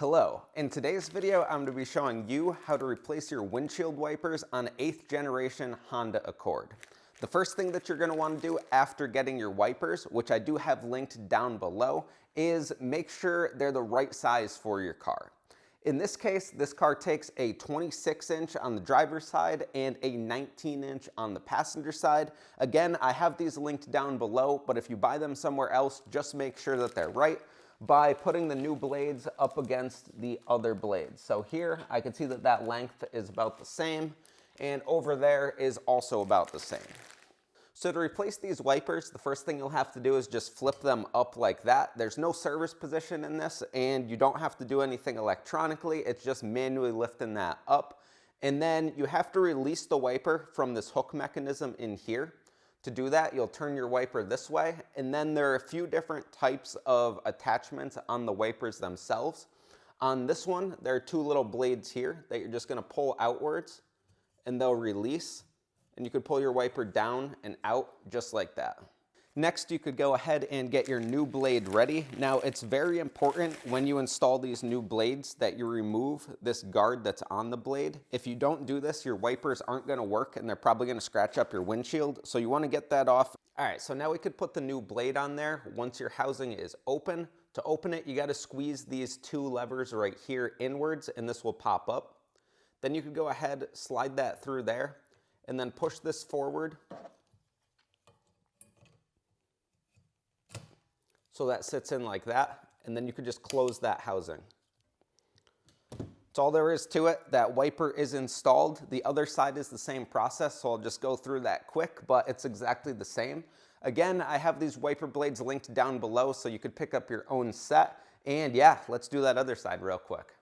Hello, in today's video I'm going to be showing you how to replace your windshield wipers on 8th generation Honda Accord. The first thing that you're going to want to do after getting your wipers, which I do have linked down below, is make sure they're the right size for your car. In this case, this car takes a 26-inch on the driver's side and a 19-inch on the passenger side. Again, I have these linked down below, but if you buy them somewhere else, just make sure that they're right by putting the new blades up against the other blades. So here I can see that that length is about the same, and over there is also about the same. So to replace these wipers, the first thing you'll have to do is just flip them up like that. There's no service position in this, and you don't have to do anything electronically. It's just manually lifting that up. And then you have to release the wiper from this hook mechanism in here. To do that, you'll turn your wiper this way, and then there are a few different types of attachments on the wipers themselves. On this one, there are two little blades here that you're just going to pull outwards, and they'll release, and you could pull your wiper down and out just like that. Next, you could go ahead and get your new blade ready. Now, it's very important when you install these new blades that you remove this guard that's on the blade. If you don't do this, your wipers aren't going to work and they're probably going to scratch up your windshield. So you want to get that off. All right, so now we could put the new blade on there once your housing is open. To open it, you got to squeeze these two levers right here inwards and this will pop up. Then you could go ahead, slide that through there, and then push this forward. So that sits in like that, and then you could just close that housing. That's all there is to it. That wiper is installed. The other side is the same process, so I'll just go through that quick, but it's exactly the same. Again, I have these wiper blades linked down below, so you could pick up your own set. And yeah, let's do that other side real quick.